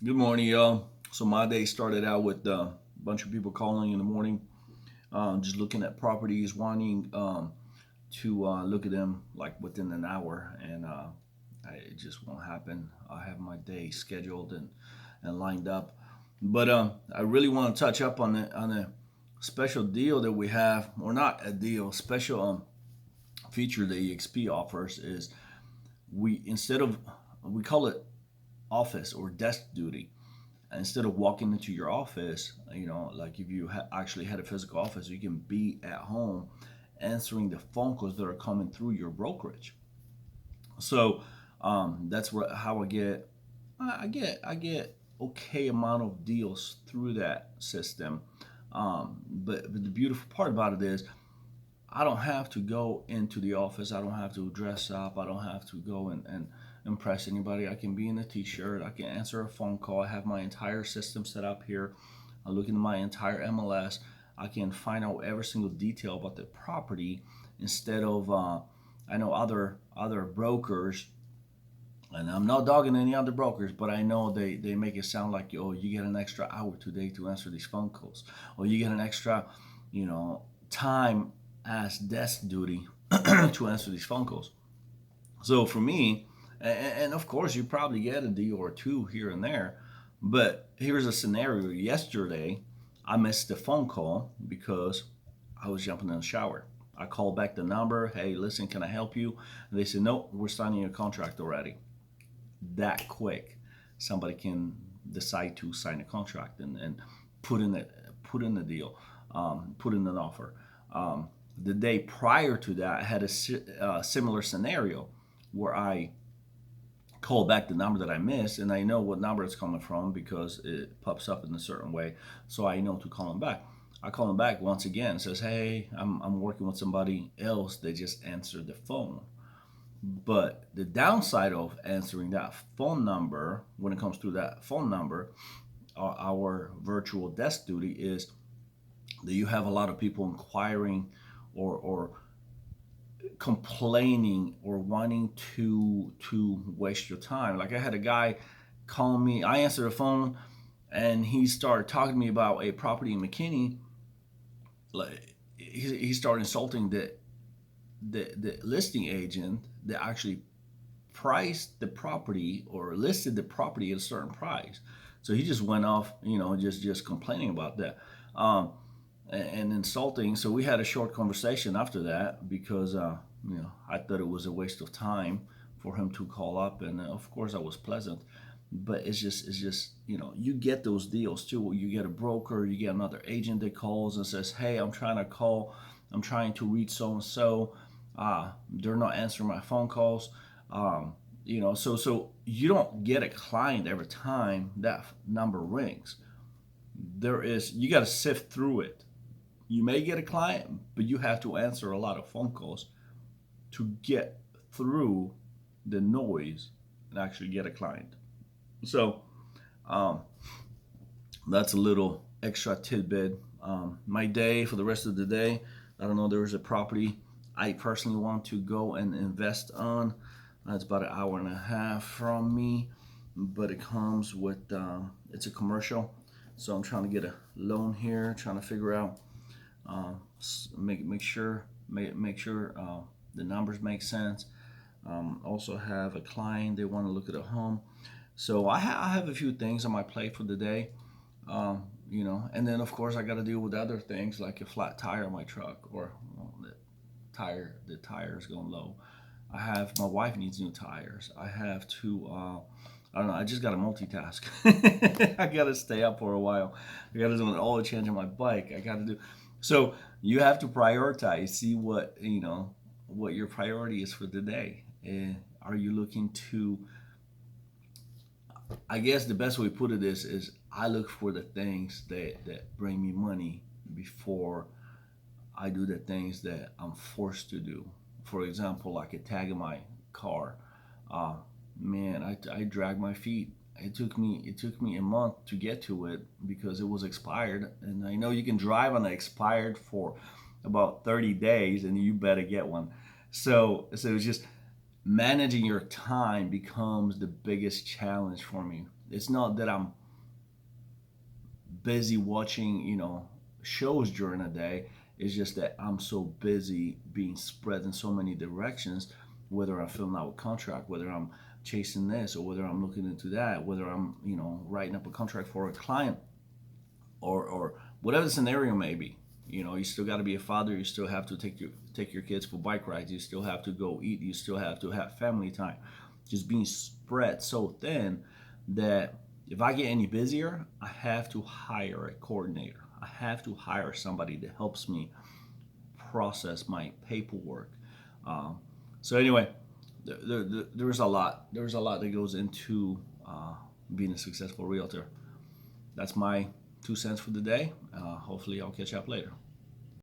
Good morning, y'all. So my day started out with a bunch of people calling in the morning, just looking at properties, wanting to look at them like within an hour, and it just won't happen. I have my day scheduled and lined up, but I really want to touch up on a special deal that we have, or not a deal, special feature that EXP offers is we instead of we call it office or desk duty. Instead of walking into your office, like if you actually had a physical office, you can be at home answering the phone calls that are coming through your brokerage. So that's how I get okay amount of deals through that system. But the beautiful part about it is I don't have to go into the office. I don't have to dress up. I don't have to go and impress anybody. I can be in a t-shirt. I can answer a phone call. I have my entire system set up here. I look into my entire MLS. I can find out every single detail about the property instead of I know other brokers, and I'm not dogging any other brokers, but I know they make it sound like, oh, you get an extra hour today to answer these phone calls, or you get an extra, time as desk duty to answer these phone calls. So for me, and of course you probably get a deal or two here and there, but here's a scenario. Yesterday, I missed the phone call because I was jumping in the shower. I called back the number. Hey, listen, can I help you? And they said, no, we're signing a contract already. That quick, somebody can decide to sign a contract and put in the deal, put in an offer. The day prior to that, I had a similar scenario where I call back the number that I missed, and I know what number it's coming from because it pops up in a certain way, so I know to call him back. I call him back once again, says, hey, I'm working with somebody else. They just answered the phone. But the downside of answering that phone number, when it comes to that phone number, our virtual desk duty is that you have a lot of people inquiring or complaining or wanting to waste your time. Like I had a guy call me. I answered the phone, and he started talking to me about a property in McKinney. Like he started insulting the listing agent that actually priced the property or listed the property at a certain price. So he just went off, just complaining about that. And insulting. So we had a short conversation after that because I thought it was a waste of time for him to call up, and of course I was pleasant. But it's just you get those deals too. You get a broker, you get another agent that calls and says, "Hey, I'm trying to reach so and so. They're not answering my phone calls." So you don't get a client every time that number rings. You got to sift through it. You may get a client, but you have to answer a lot of phone calls to get through the noise and actually get a client. So um, that's a little extra tidbit. My day for the rest of the day, I don't know, there's a property I personally want to go and invest on. It's about an hour and a half from me, but it comes with, it's a commercial. So I'm trying to get a loan here, trying to figure out make sure the numbers make sense. Also have a client they want to look at a home, so I have a few things on my plate for the day. And then of course I got to deal with other things like a flat tire on my truck, or the tire is going low. I have My wife needs new tires. I have to. I don't know. I just got to multitask. I got to stay up for a while. I got to do an oil change on my bike. I got to do. So you have to prioritize. See what your priority is for the day. Are you looking to? I guess the best way to put it is I look for the things that bring me money before I do the things that I'm forced to do. For example, like a tag in my car. Uh, Man, I dragged my feet. It took me a month to get to it because it was expired, and I know you can drive on the expired for about 30 days, and you better get one. So it's just managing your time becomes the biggest challenge for me. It's not that I'm busy watching, shows during the day. It's just that I'm so busy being spread in so many directions, whether I'm filling out a contract, whether I'm chasing this, or whether I'm looking into that, whether I'm, writing up a contract for a client, or whatever the scenario may be. You still got to be a father. You still have to take your kids for bike rides. You still have to go eat. You still have to have family time. Just being spread so thin that if I get any busier, I have to hire a coordinator. I have to hire somebody that helps me process my paperwork. Um, so anyway, there's a lot. There's a lot that goes into being a successful realtor. That's my 2 cents for the day. Hopefully, I'll catch you up later.